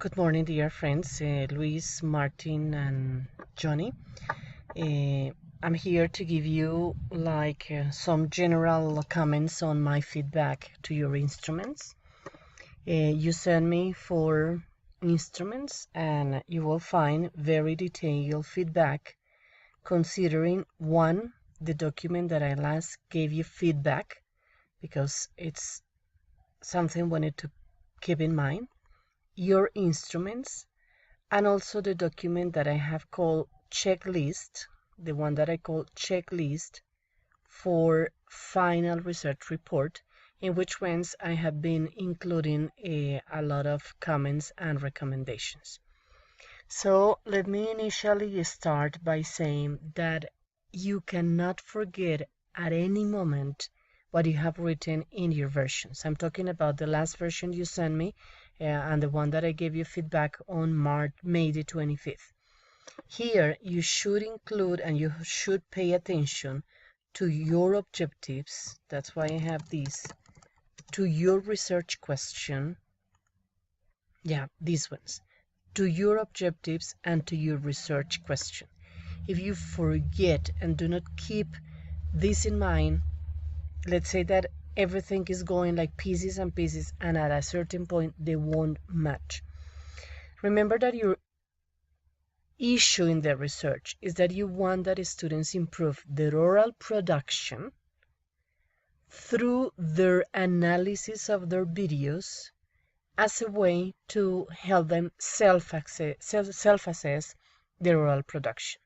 Good morning, dear friends, Luis, Martin, and Johnny. I'm here to give you some general comments on my feedback to your instruments. You sent me 4 instruments, and you will find very detailed feedback considering one, the document that I last gave you feedback, because it's something we need to keep in mind, your instruments, and also the document that I have called checklist, the one that I call checklist for final research report, in which ones I have been including a lot of comments and recommendations. So let me initially start by saying that you cannot forget at any moment what you have written in your versions. I'm talking about the last version you sent me and the one that I gave you feedback on May the 25th. Here you should include and you should pay attention to your objectives. That's why I have these. To your research question. Yeah, these ones. To your objectives and to your research question. If you forget and do not keep this in mind, let's say that everything is going like pieces and pieces, and at a certain point they won't match. Remember that your issue in the research is that you want that students improve their oral production through their analysis of their videos as a way to help them self-assess their oral production.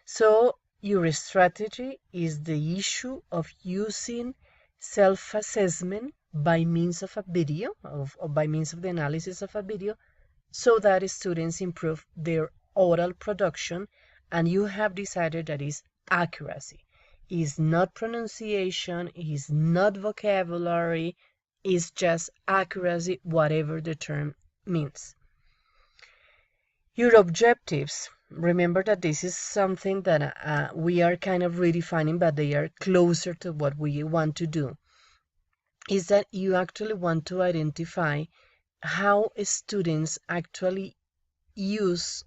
So your strategy is the issue of using self-assessment by means of a video, or by means of the analysis of a video, so that students improve their oral production, and you have decided that is accuracy. Is not pronunciation, is not vocabulary, is just accuracy, whatever the term means. Your objectives. Remember that this is something that we are kind of redefining, but they are closer to what we want to do. Is that you actually want to identify how students actually use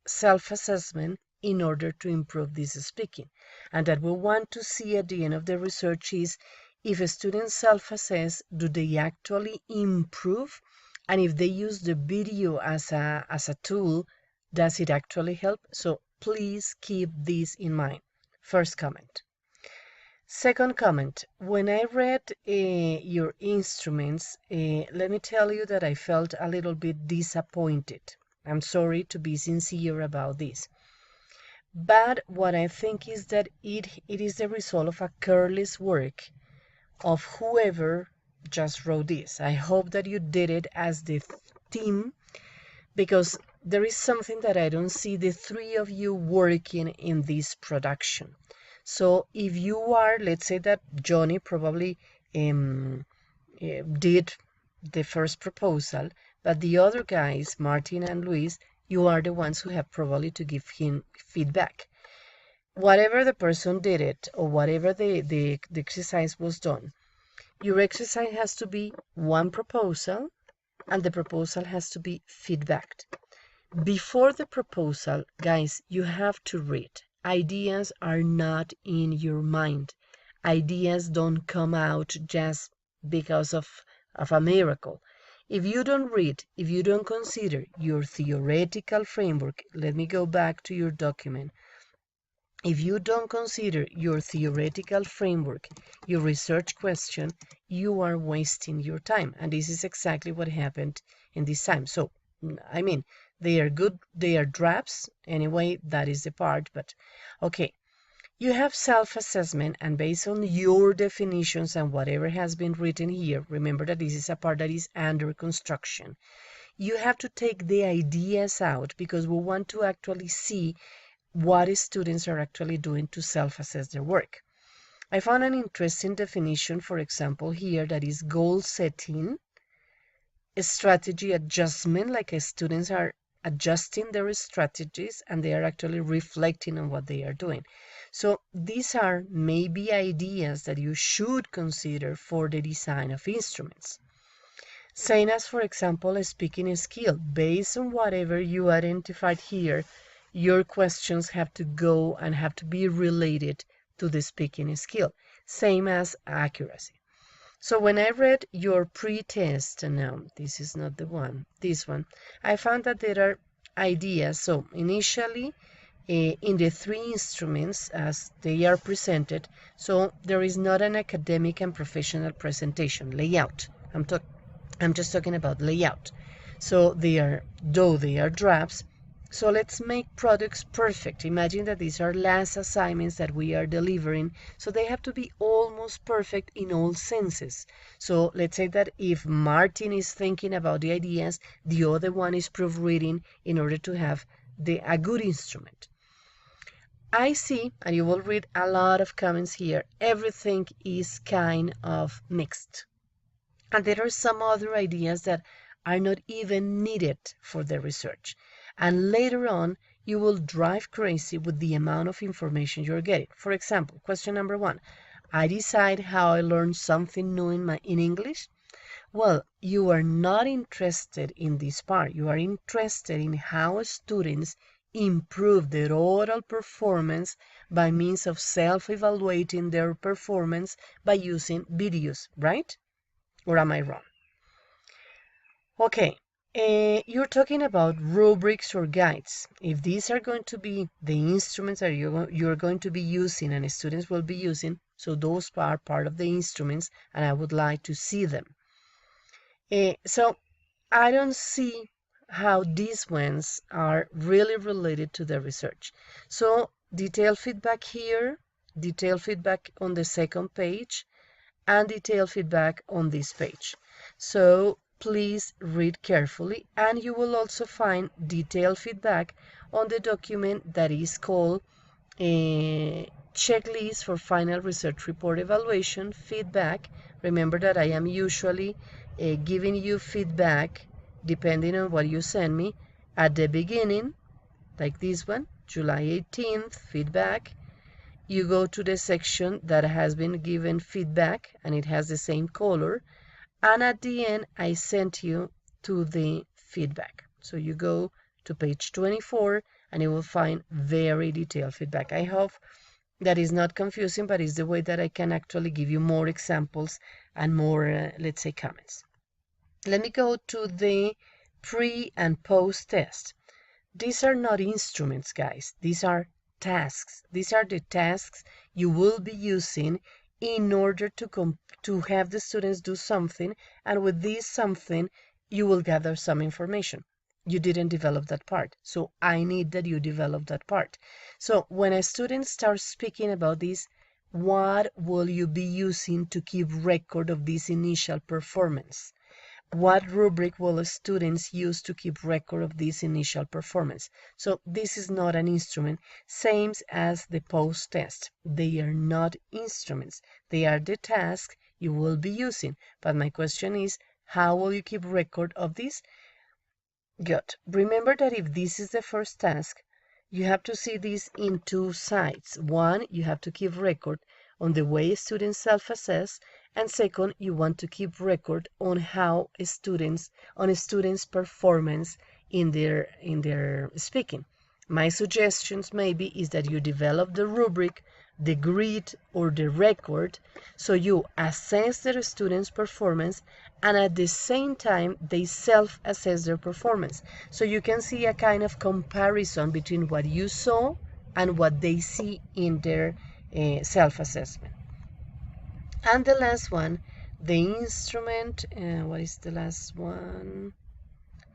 self-assessment in order to improve this speaking. And that we want to see at the end of the research is if students self-assess, do they actually improve? And if they use the video as a tool, does it actually help? So please keep this in mind. First comment. Second comment, when I read your instruments, let me tell you that I felt a little bit disappointed. I'm sorry to be sincere about this. But what I think is that it is the result of a careless work of whoever just wrote this. I hope that you did it as the team, because there is something that I don't see the three of you working in this production. So if you are, let's say that Johnny probably did the first proposal, but the other guys, Martin and Luis, you are the ones who have probably to give him feedback. Whatever the person did it, or whatever the exercise was done, your exercise has to be one proposal, and the proposal has to be feedbacked. Before the proposal, guys, you have to read. Ideas are not in your mind. Ideas don't come out just because of a miracle. If you don't read, if you don't consider your theoretical framework, let me go back to your document. If you don't consider your theoretical framework, your research question, you are wasting your time. And this is exactly what happened in this time. So, I mean, they are good, they are drafts. Anyway, that is the part, but okay. You have self-assessment, and based on your definitions and whatever has been written here, remember that this is a part that is under construction. You have to take the ideas out because we want to actually see what students are actually doing to self-assess their work. I found an interesting definition, for example, here, that is goal setting, a strategy adjustment, like students are adjusting their strategies and they are actually reflecting on what they are doing. So these are maybe ideas that you should consider for the design of instruments. Same as, for example, a speaking skill. Based on whatever you identified here, your questions have to go and have to be related to the speaking skill. Same as accuracy. So when I read your pre-test, and no, this is not the one, this one, I found that there are ideas. So initially, in the three instruments as they are presented, so there is not an academic and professional presentation, layout. I'm just talking about layout. So though they are drafts, so let's make products perfect. Imagine that these are last assignments that we are delivering, so they have to be almost perfect in all senses. So let's say that if Martin is thinking about the ideas, the other one is proofreading in order to have a good instrument. I see, and you will read a lot of comments here, everything is kind of mixed. And there are some other ideas that are not even needed for the research. And later on, you will drive crazy with the amount of information you're getting. For example, question number 1, I decide how I learn something new in English. Well, you are not interested in this part. You are interested in how students improve their oral performance by means of self-evaluating their performance by using videos, right? Or am I wrong? Okay, you're talking about rubrics or guides. If these are going to be the instruments that you're going to be using and students will be using, so those are part of the instruments and I would like to see them. So I don't see how these ones are really related to the research. So detailed feedback here, detailed feedback on the second page, and detailed feedback on this page. So please read carefully, and you will also find detailed feedback on the document that is called a checklist for final research report evaluation feedback. Remember that I am usually giving you feedback depending on what you send me at the beginning, like this one, July 18th, feedback. You go to the section that has been given feedback and it has the same color, and at the end I sent you to the feedback. So you go to page 24 and you will find very detailed feedback. I hope that is not confusing, but it's the way that I can actually give you more examples and more, let's say, comments. Let me go to the pre and post test. These are not instruments, guys. These are tasks. These are the tasks you will be using in order to have the students do something, and with this something you will gather some information. You didn't develop that part, so I need that you develop that part. So when a student starts speaking about this, what will you be using to keep record of this initial performance? What rubric will students use to keep record of this initial performance? So this is not an instrument, same as the post test. They are not instruments. They are the tasks you will be using. But my question is, how will you keep record of this? Good. Remember that if this is the first task, you have to see this in two sides. One, you have to keep record on the way students self-assess, and second, you want to keep record on how students performance in their speaking. My suggestions maybe is that you develop the rubric, the grid, or the record, so you assess the students' performance and at the same time they self-assess their performance. So you can see a kind of comparison between what you saw and what they see in their self-assessment. And the last one, the instrument, what is the last one?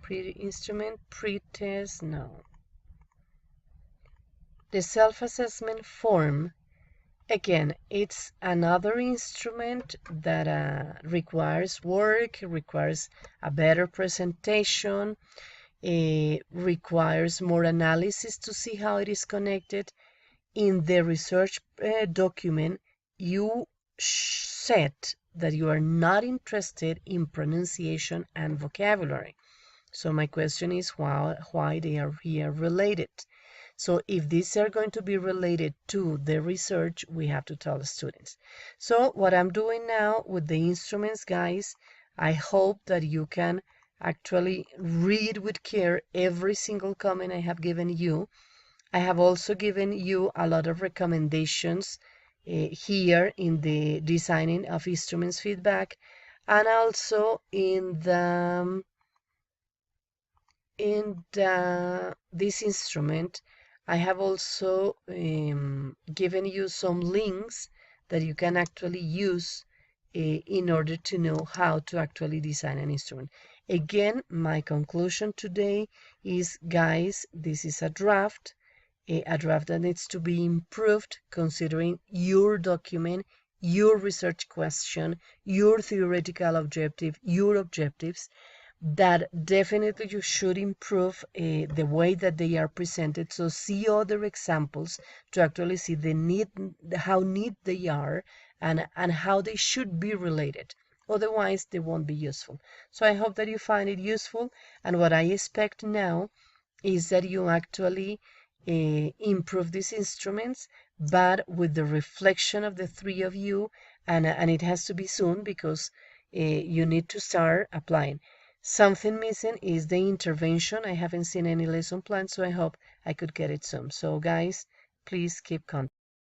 Pre-instrument, pre-test, no. The self-assessment form, again, it's another instrument that requires work, requires a better presentation, requires more analysis to see how it is connected. In the research document, you said that you are not interested in pronunciation and vocabulary. So my question is why they are here related. So if these are going to be related to the research, we have to tell the students. So what I'm doing now with the instruments, guys, I hope that you can actually read with care every single comment I have given you. I have also given you a lot of recommendations here in the designing of instruments feedback, and also in this instrument I have also given you some links that you can actually use in order to know how to actually design an instrument. Again, my conclusion today is, guys, this is a draft that needs to be improved considering your document, your research question, your theoretical objective, your objectives, that definitely you should improve the way that they are presented. So see other examples to actually see how neat they are, and how they should be related. Otherwise, they won't be useful. So I hope that you find it useful. And what I expect now is that you actually improve these instruments, but with the reflection of the three of you, and it has to be soon because you need to start applying. Something missing is the intervention. I haven't seen any lesson plan, so I hope I could get it soon. So guys, please keep contact.